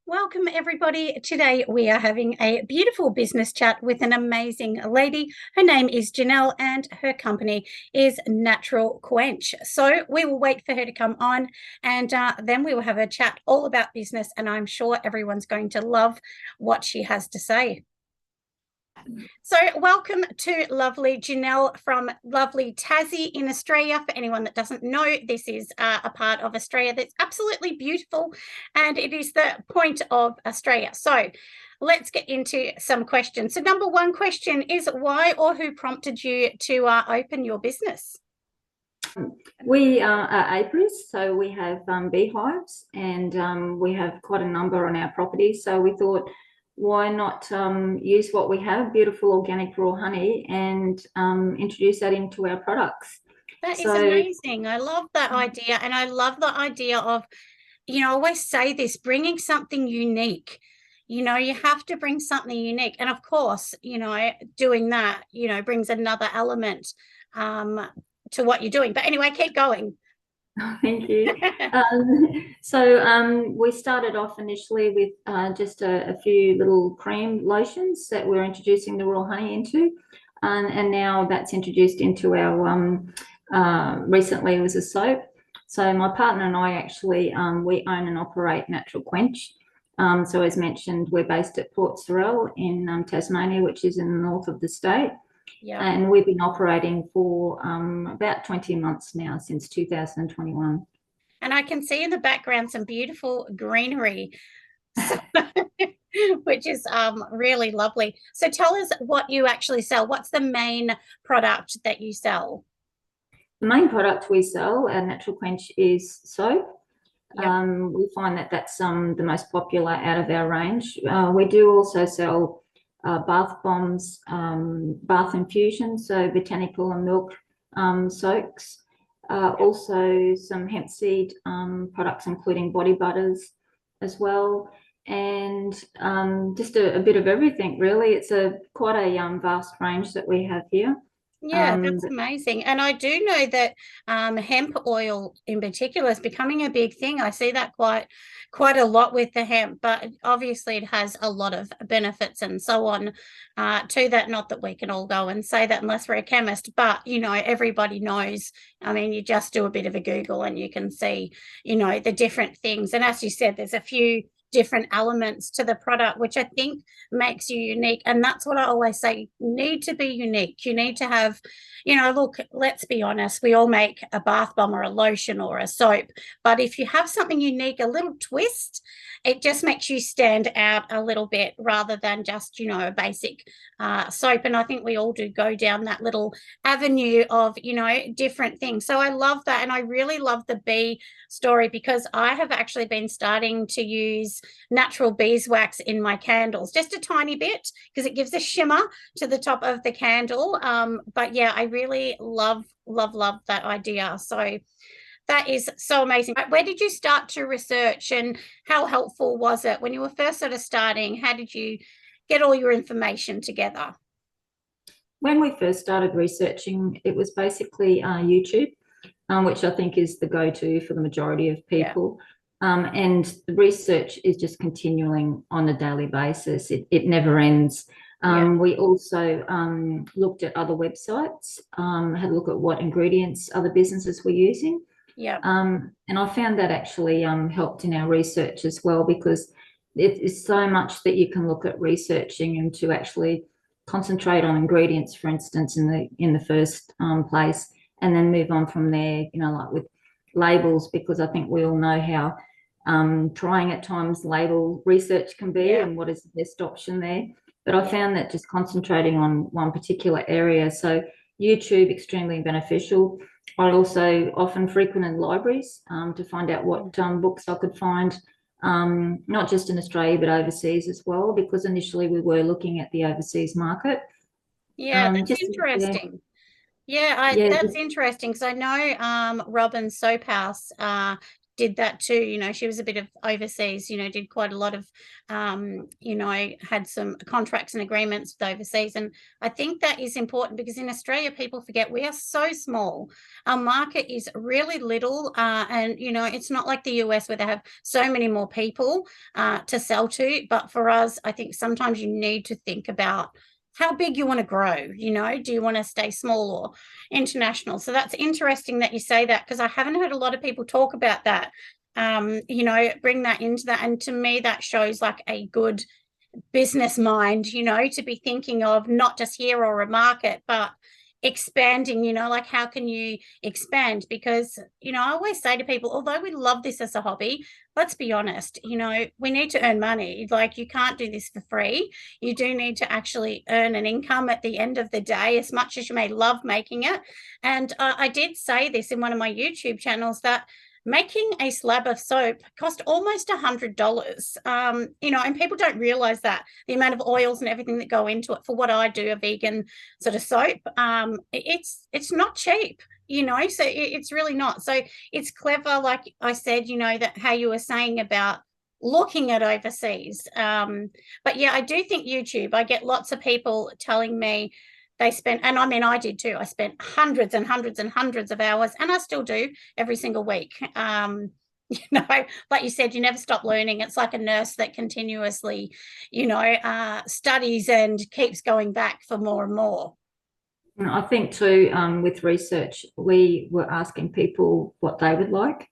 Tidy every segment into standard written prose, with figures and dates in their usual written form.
Welcome, everybody. Today we are having a beautiful business chat with an amazing lady. Her name is Janelle and her company is Natural Quench. So we will wait for her to come on and then we will have a chat all about business, and I'm sure everyone's going to love what she has to say. So welcome to lovely Janelle from lovely Tassie in Australia. For anyone that doesn't know, this is a part of Australia that's absolutely beautiful, and it is the point of Australia. So let's get into some questions. So number one question is, why or who prompted you to open your business? We are apiarists, so we have beehives, and we have quite a number on our property. So we thought, why not use what we have, beautiful organic raw honey, and introduce that into our products. That is amazing. I love that idea. And I love the idea of, I always say this, bringing something unique. You have to bring something unique. And of course, doing that, brings another element to what you're doing. But anyway, keep going. Thank you. We started off initially with just a few little cream lotions that we're introducing the raw honey into, and now that's introduced into our recently was a soap. So my partner and I actually we own and operate Natural Quench. So as mentioned, we're based at Port Sorell in Tasmania, which is in the north of the state. Yeah. And we've been operating for about 20 months now, since 2021. And I can see in the background some beautiful greenery, which is really lovely. So tell us what you actually sell. What's the main product that you sell? The main product we sell at Natural Quench is soap. Yep. We find that that's the most popular out of our range. We do also sell bath bombs, bath infusions, so botanical and milk soaks. Also some hemp seed products, including body butters as well, and just a bit of everything, really. It's quite a vast range that we have here. Yeah, that's amazing. And I do know that hemp oil in particular is becoming a big thing. I see that quite a lot with the hemp, but obviously it has a lot of benefits and so on to that. Not that we can all go and say that unless we're a chemist, but, everybody knows. I mean, you just do a bit of a Google and you can see, the different things. And as you said, there's a few different elements to the product, which I think makes you unique. And that's what I always say, you need to be unique. You need to have, look, let's be honest, we all make a bath bomb or a lotion or a soap, but if you have something unique, a little twist, it just makes you stand out a little bit rather than just, a basic soap. And I think we all do go down that little avenue of, different things. So I love that. And I really love the bee story, because I have actually been starting to use natural beeswax in my candles, just a tiny bit, because it gives a shimmer to the top of the candle. But yeah, I really love that idea. So that is so amazing. Where did you start to research, and how helpful was it when you were first sort of starting? How did you get all your information together? When we first started researching, it was basically YouTube, which I think is the go-to for the majority of people. Yeah. And the research is just continuing on a daily basis. It never ends. We also looked at other websites, had a look at what ingredients other businesses were using. Yeah. And I found that actually helped in our research as well, because it is so much that you can look at researching and to actually concentrate on ingredients, for instance, in the first place, and then move on from there, like with labels, because I think we all know how trying at times label research can be, and what is the best option there. But I found that just concentrating on one particular area, so YouTube, extremely beneficial. I also often frequented libraries to find out what books I could find, not just in Australia, but overseas as well, because initially we were looking at the overseas market. Yeah, that's interesting. Yeah, that's interesting, because I know Robin's Soap House did that too. You know, she was a bit of overseas, you know, did quite a lot of, you know, had some contracts and agreements with overseas. And I think that is important because in Australia, people forget we are so small. Our market is really little. And, you know, it's not like the US where they have so many more people to sell to. But for us, I think sometimes you need to think about how big you want to grow. You know, do you want to stay small or international? So that's interesting that you say that, because I haven't heard a lot of people talk about that. You know, bring that into that. And to me, that shows like a good business mind, you know, to be thinking of not just here or a market, but expanding, you know, like how can you expand? Because, you know, I always say to people, although we love this as a hobby, let's be honest, you know, we need to earn money. Like you can't do this for free. You do need to actually earn an income at the end of the day, as much as you may love making it. And I did say this in one of my YouTube channels that making a slab of soap cost almost $100. You know, and people don't realize that the amount of oils and everything that go into it. For what I do, a vegan sort of soap, it's not cheap, you know, so it's really not. So it's clever, like I said, you know, that how you were saying about looking at overseas. But yeah, I do think YouTube, I get lots of people telling me they spent, and I mean, I did too. I spent hundreds and hundreds and hundreds of hours, and I still do every single week. You know, like you said, you never stop learning. It's like a nurse that continuously, you know, studies and keeps going back for more and more. I think too, with research, we were asking people what they would like,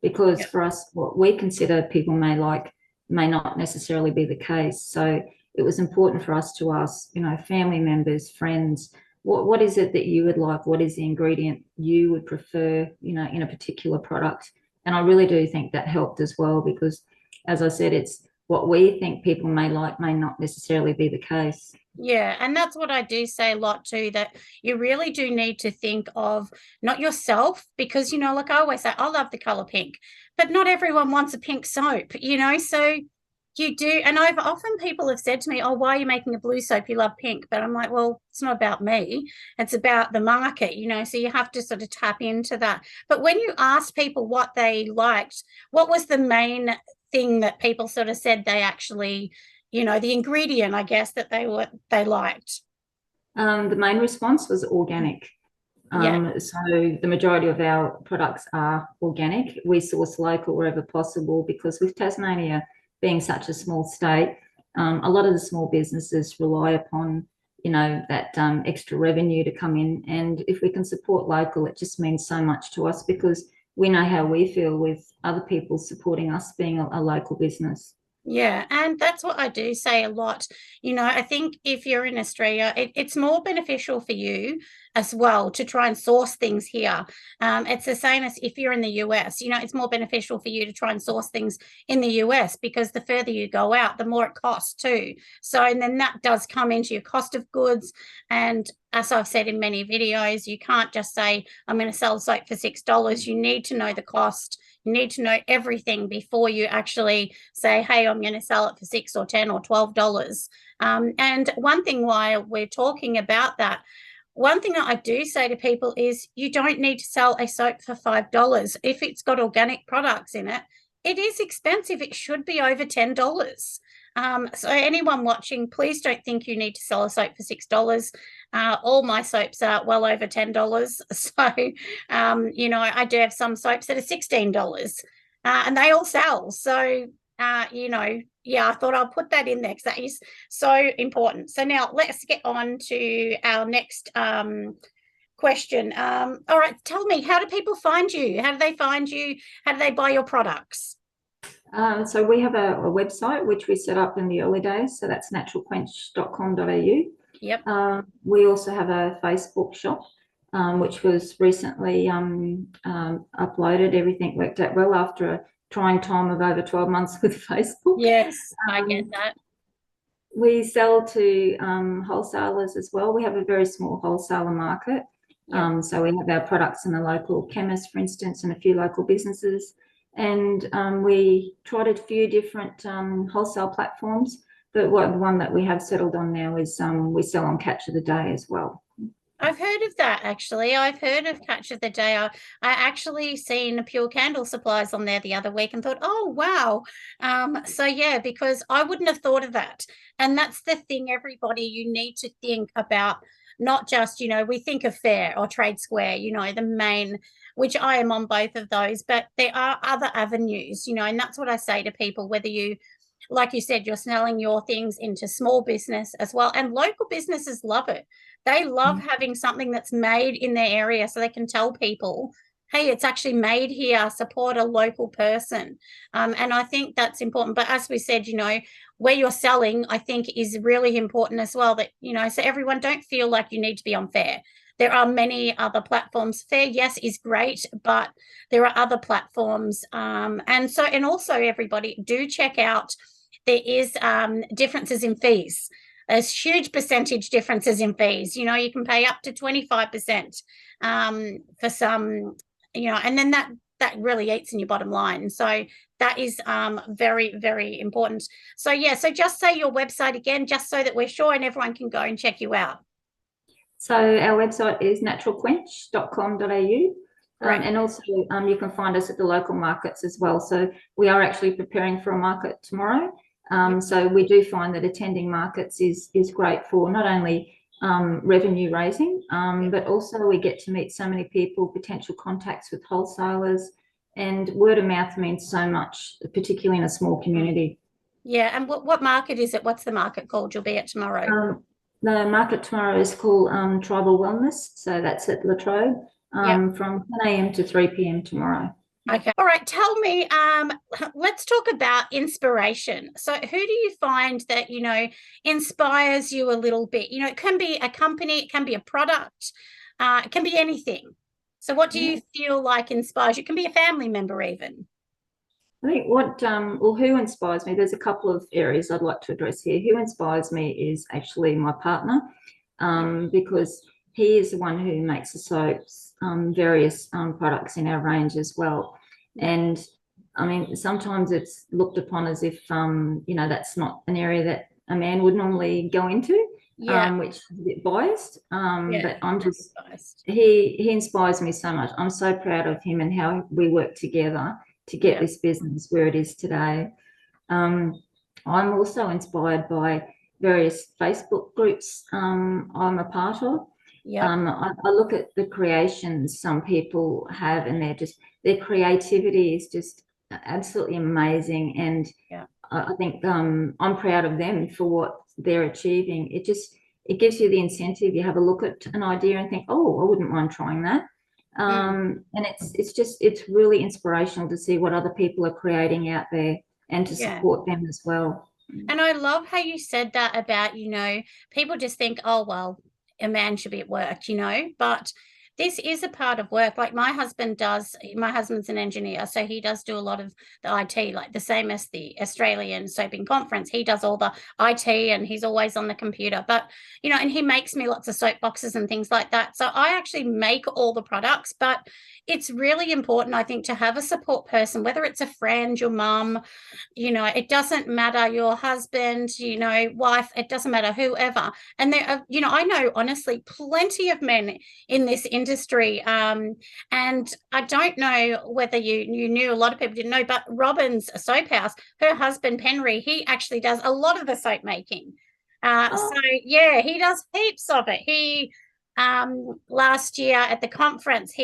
because Yep. for us, what we consider people may like may not necessarily be the case. So it was important for us to ask, you know, family members, friends, what is it that you would like? What is the ingredient you would prefer, you know, in a particular product? And I really do think that helped as well, because as I said, it's what we think people may like may not necessarily be the case. Yeah, and that's what I do say a lot too, that you really do need to think of not yourself, because, you know, like I always say, I love the color pink, but not everyone wants a pink soap, you know, so you do. And I've often people have said to me, oh, why are you making a blue soap? You love pink. But I'm like, well, it's not about me. It's about the market, you know, so you have to sort of tap into that. But when you asked people what they liked, what was the main thing that people sort of said they actually, you know, the ingredient, I guess, that they liked? The main response was organic. Yeah. So the majority of our products are organic. We source local wherever possible, because with Tasmania being such a small state, a lot of the small businesses rely upon, you know, that extra revenue to come in. And if we can support local, it just means so much to us, because we know how we feel with other people supporting us being a local business. Yeah, and that's what I do say a lot. You know, I think if you're in Australia, it's more beneficial for you as well to try and source things here. It's the same as if you're in the US, you know, it's more beneficial for you to try and source things in the US, because the further you go out, the more it costs too. So, and then that does come into your cost of goods. And as I've said in many videos, you can't just say, I'm going to sell soap for $6. You need to know the cost. You need to know everything before you actually say, hey, I'm going to sell it for $6 or $10 or $12. And one thing while we're talking about that, one thing that I do say to people is you don't need to sell a soap for $5. If it's got organic products in it, it is expensive. It should be over $10. So anyone watching, please don't think you need to sell a soap for $6. All my soaps are well over $10. So, you know, I do have some soaps that are $16 and they all sell. So, you know, yeah, I thought I'll put that in there because that is so important. So now let's get on to our next question. All right, tell me, how do people find you? How do they find you? How do they buy your products? So we have a website which we set up in the early days. So that's naturalquench.com.au. Yep. We also have a Facebook shop, which was recently uploaded. Everything worked out well after a trying time of over 12 months with Facebook. Yes, I get that. We sell to wholesalers as well. We have a very small wholesaler market. Yep. So we have our products in the local chemist, for instance, and a few local businesses. And we tried a few different wholesale platforms, but the one that we have settled on now is we sell on Catch of the Day as well. I've heard of that actually. I've heard of Catch of the Day. I actually seen Pure Candle Supplies on there the other week and thought, oh wow. So yeah, because I wouldn't have thought of that. And that's the thing, everybody, you need to think about not just, we think of Fair or Trade Square, the main, which I am on both of those, but there are other avenues, and that's what I say to people, whether you, like you said, you're selling your things into small business as well. And local businesses love it. They love having something that's made in their area so they can tell people, hey, it's actually made here, support a local person. And I think that's important. But as we said, where you're selling, I think is really important as well, that, so everyone don't feel like you need to be on Fair. There are many other platforms. Fair, yes, is great, but there are other platforms. And also everybody do check out, there is differences in fees. There's huge percentage differences in fees. You can pay up to 25% for some, and then that really eats in your bottom line. So that is very, very important. So yeah, so just say your website again, just so that we're sure and everyone can go and check you out. So our website is naturalquench.com.au. Right. And also you can find us at the local markets as well. So we are actually preparing for a market tomorrow. So we do find that attending markets is great for not only revenue raising, but also we get to meet so many people, potential contacts with wholesalers, and word of mouth means so much, particularly in a small community. Yeah. And what market is it? What's the market called you'll be at tomorrow? The market tomorrow is called Tribal Wellness. So that's at La Trobe from 10 a.m. to 3 p.m. tomorrow. Okay. All right. Tell me, let's talk about inspiration. So who do you find that, inspires you a little bit? It can be a company, it can be a product, it can be anything. So what do you feel like inspires you? It can be a family member even. I think who inspires me, there's a couple of areas I'd like to address here. Who inspires me is actually my partner, because he is the one who makes the soaps, various products in our range as well. And I mean, sometimes it's looked upon as if, that's not an area that a man would normally go into, which is a bit biased. But I'm just, he inspires me so much. I'm so proud of him and how we work together to get this business where it is today. I'm also inspired by various Facebook groups I'm a part of. I look at the creations some people have, and their creativity is just absolutely amazing. And I think I'm proud of them for what they're achieving. It gives you the incentive. You have a look at an idea and think, oh, I wouldn't mind trying that. And it's really inspirational to see what other people are creating out there and to support them as well. And I love how you said that about, people just think, oh, well, a man should be at work, but this is a part of work. Like my husband's an engineer, so he does do a lot of the IT, like the same as the Australian Soaping Conference. He does all the IT and he's always on the computer, but, and he makes me lots of soap boxes and things like that. So I actually make all the products, but it's really important, I think, to have a support person, whether it's a friend, your mum, it doesn't matter, your husband, wife, it doesn't matter, whoever. And there are, I know honestly plenty of men in this industry. And I don't know whether you knew, a lot of people didn't know, but Robin's Soap House, her husband Penry, he actually does a lot of the soap making. So yeah, he does heaps of it. He last year at the conference,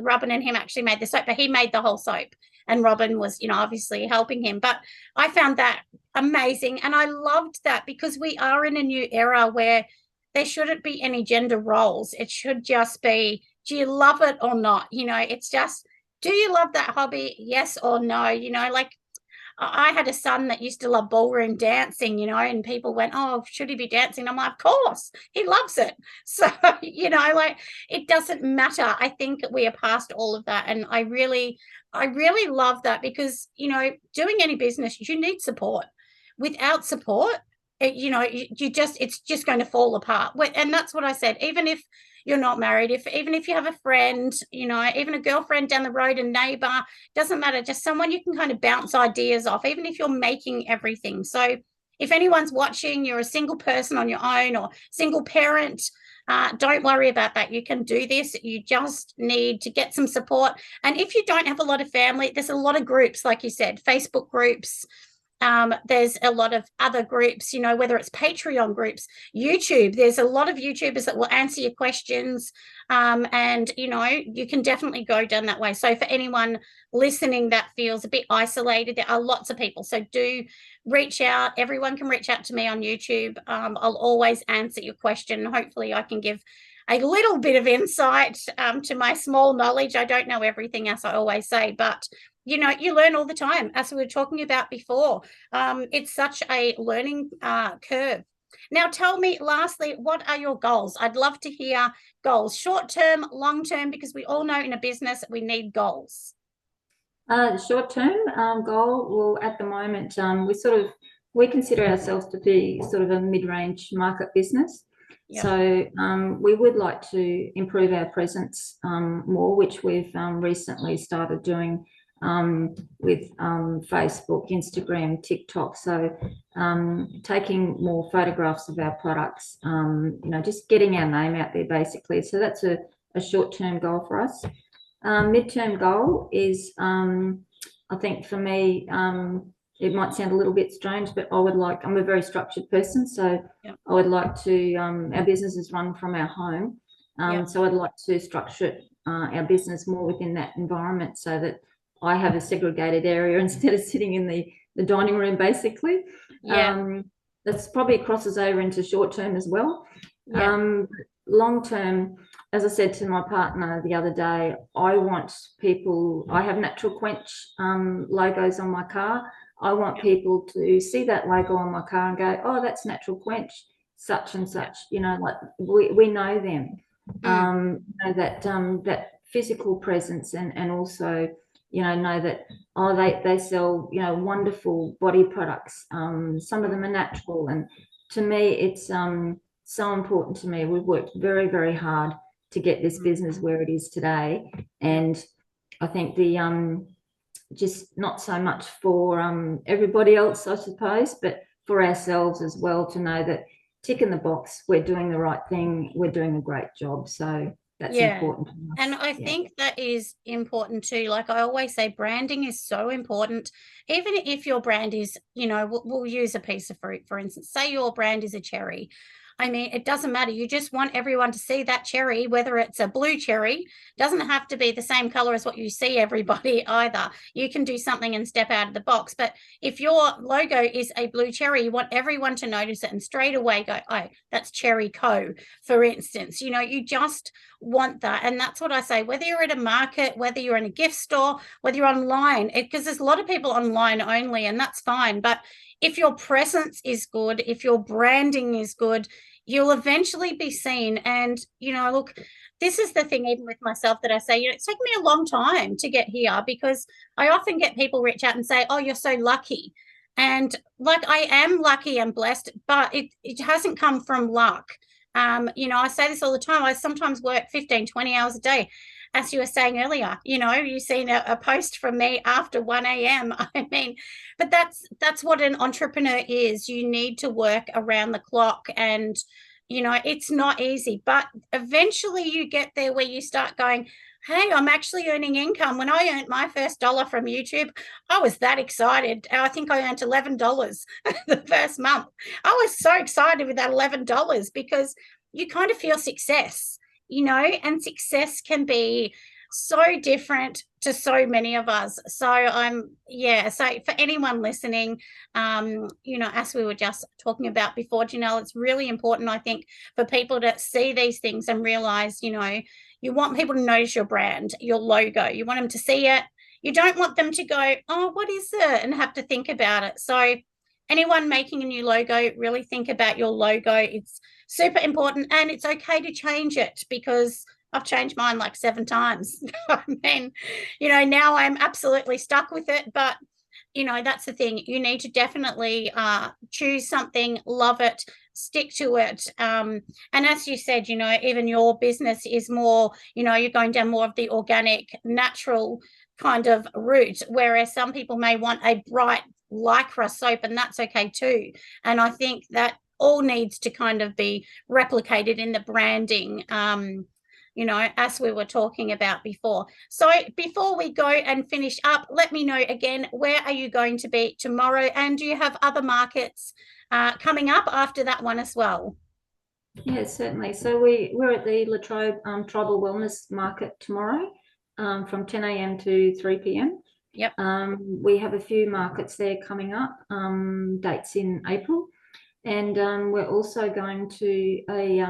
Robin and him actually made the soap, but he made the whole soap, and Robin was, obviously helping him. But I found that amazing, and I loved that, because we are in a new era where there shouldn't be any gender roles. It should just be, do you love it or not? It's just, do you love that hobby? Yes or no? Like I had a son that used to love ballroom dancing, and people went, oh, should he be dancing? I'm like, of course, he loves it. So, like, it doesn't matter. I think we are past all of that. And I really love that, because, doing any business, you need support. Without support, it's just going to fall apart. And that's what I said. Even if you're not married, even if you have a friend, even a girlfriend down the road, a neighbor, doesn't matter, just someone you can kind of bounce ideas off, even if you're making everything. So if anyone's watching, you're a single person on your own or single parent, don't worry about that. You can do this. You just need to get some support. And if you don't have a lot of family, there's a lot of groups, like you said, Facebook groups. There's a lot of other groups, you know, whether it's Patreon groups, YouTube. There's a lot of YouTubers that will answer your questions. And, you know, you can definitely go down that way. So for anyone listening that feels a bit isolated, there are lots of people. So do reach out. Everyone can reach out to me on YouTube. I'll always answer your question. Hopefully I can give a little bit of insight to my small knowledge. I don't know everything, as I always say, but you know, you learn all the time, as we were talking about before. It's such a learning curve. Now, tell me, lastly, what are your goals? I'd love to hear goals, short-term, long-term, because we all know in a business we need goals. Short-term goal, well, at the moment, we consider ourselves to be sort of a mid-range market business. Yep. So we would like to improve our presence more, which we've recently started doing with Facebook, Instagram, TikTok. So taking more photographs of our products, you know, just getting our name out there basically. So that's a short-term goal for us. Mid-term goal is, I think for me, it might sound a little bit strange, but I'm a very structured person. So yep. I would like to, our business is run from our home. Yep. So I'd like to structure our business more within that environment so that I have a segregated area instead of sitting in the dining room, basically. Yeah. That's probably crosses over into short term as well. Yeah. Long term, as I said to my partner the other day, I have Natural Quench logos on my car. I want people to see that logo on my car and go, oh, that's Natural Quench, such and such, you know, like we know them. You know, that physical presence and also, you know that, oh, they sell, you know, wonderful body products. Some of them are natural. And to me, it's so important to me. We've worked very, very hard to get this business where it is today. And I think just not so much for everybody else, I suppose, but for ourselves as well, to know that tick in the box, we're doing the right thing, we're doing a great job. So that's important. And I think that is important too. Like I always say, branding is so important. Even if your brand is, you know, we'll use a piece of fruit, for instance. Say your brand is a cherry. I mean, it doesn't matter. You just want everyone to see that cherry, whether it's a blue cherry. Doesn't have to be the same color as what you see everybody either. You can do something and step out of the box. But if your logo is a blue cherry, you want everyone to notice it and straight away go, oh, that's Cherry Co., for instance. You know, you just want that. And that's what I say, whether you're at a market, whether you're in a gift store, whether you're online, because there's a lot of people online only, and that's fine. But if your presence is good, if your branding is good, you'll eventually be seen. And, you know, look, this is the thing, even with myself, that I say, you know, it's taken me a long time to get here, because I often get people reach out and say, oh, you're so lucky. And like, I am lucky and blessed, but it hasn't come from luck. You know, I say this all the time. I sometimes work 15, 20 hours a day. As you were saying earlier, you know, you've seen a post from me after 1 a.m. I mean, but that's what an entrepreneur is. You need to work around the clock, and, you know, it's not easy, but eventually you get there where you start going, hey, I'm actually earning income. When I earned my first dollar from YouTube, I was that excited. I think I earned $11 the first month. I was so excited with that $11 because you kind of feel success. You know, and success can be so different to so many of us. So so for anyone listening, you know, as we were just talking about before, Janelle, it's really important, I think, for people to see these things and realize, you know, you want people to notice your brand, your logo. You want them to see it. You don't want them to go, oh, what is it? And have to think about it. So anyone making a new logo, really think about your logo. It's super important, and it's okay to change it, because I've changed mine like 7 times. I mean, you know, now I'm absolutely stuck with it, but, you know, that's the thing. You need to definitely choose something, love it, stick to it. And as you said, you know, even your business is more, you know, you're going down more of the organic, natural kind of route, whereas some people may want a bright lycra soap, and that's okay too. And I think that all needs to kind of be replicated in the branding, you know, as we were talking about before. So before we go and finish up, let me know again, where are you going to be tomorrow? And do you have other markets coming up after that one as well? Yes, certainly. So we're at the Latrobe Tribal Wellness Market tomorrow from 10 a.m. to 3 p.m. Yep. We have a few markets there coming up, dates in April. And we're also going to a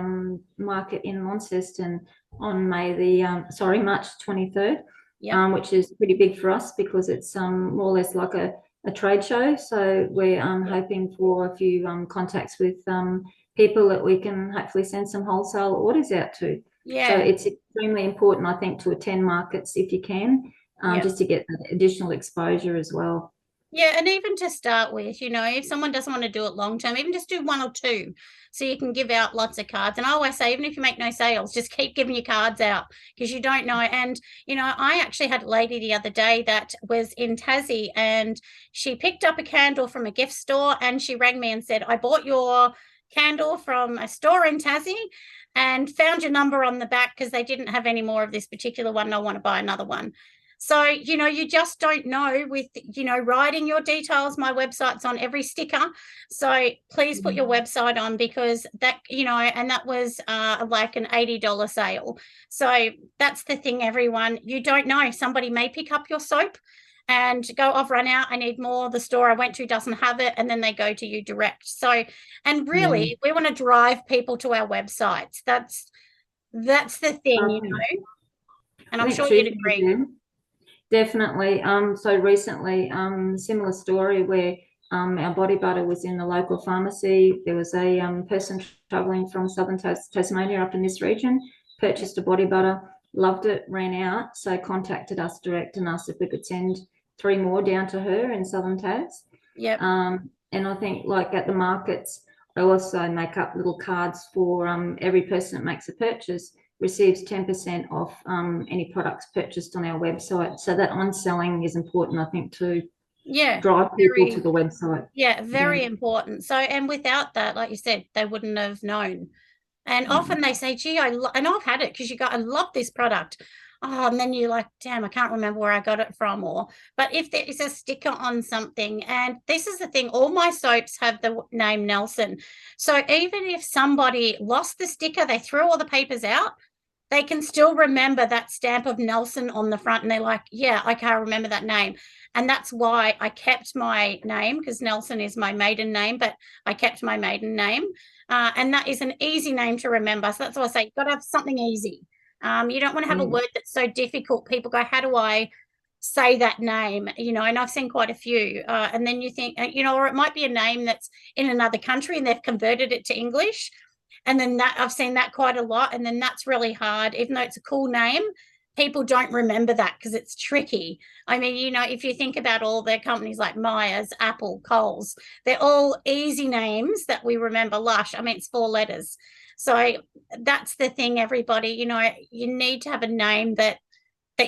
market in Launceston on March 23rd, Yep. which is pretty big for us because it's more or less like a trade show. So we're hoping for a few contacts with people that we can hopefully send some wholesale orders out to. Yeah. So it's extremely important, I think, to attend markets if you can, just to get that additional exposure as well. Yeah, and even to start with, you know, if someone doesn't want to do it long term, even just do 1 or 2 so you can give out lots of cards. And I always say, even if you make no sales, just keep giving your cards out because you don't know. And, you know, I actually had a lady the other day that was in Tassie and she picked up a candle from a gift store and she rang me and said, I bought your candle from a store in Tassie and found your number on the back because they didn't have any more of this particular one. And I want to buy another one. So, you know, you just don't know with, you know, writing your details. My website's on every sticker. So please put your website on because that, you know, and that was like an $80 sale. So that's the thing, everyone. You don't know. Somebody may pick up your soap and go, I've run out, I need more. The store I went to doesn't have it. And then they go to you direct. So, and really, we want to drive people to our websites. That's the thing, you know, and I'm sure you'd agree. Definitely. So recently, similar story where our body butter was in the local pharmacy. There was a person traveling from southern Tasmania up in this region, purchased a body butter, loved it, ran out, so contacted us direct and asked if we could send 3 more down to her in southern Tas. Yep. And I think, like at the markets, I also make up little cards for every person that makes a purchase receives 10% off any products purchased on our website. So that on-selling is important, I think, to drive people to the website. Yeah, very important. So, and without that, like you said, they wouldn't have known. And often they say, gee, and I've had it because you go, I love this product. Oh, and then you're like, damn, I can't remember where I got it from. But if there is a sticker on something, and this is the thing, all my soaps have the name Nelson. So even if somebody lost the sticker, they threw all the papers out, they can still remember that stamp of Nelson on the front. And they're like, yeah, I can't remember that name. And that's why I kept my name, because Nelson is my maiden name, but I kept my maiden name. And that is an easy name to remember. So that's why I say you've got to have something easy. You don't want to have a word that's so difficult. People go, how do I say that name? You know, and I've seen quite a few. And then you think, you know, or it might be a name that's in another country and they've converted it to English. And then that I've seen that quite a lot. And then that's really hard, even though it's a cool name. People don't remember that because it's tricky. I mean, you know, if you think about all their companies like Myers, Apple, Coles, they're all easy names that we remember. Lush, I mean, it's 4 letters. So that's the thing, everybody. You know, you need to have a name that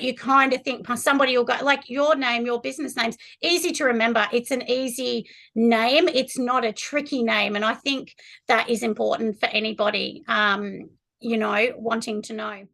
you kind of think somebody will go, like your name, your business name's easy to remember. It's an easy name. It's not a tricky name. And I think that is important for anybody, you know, wanting to know.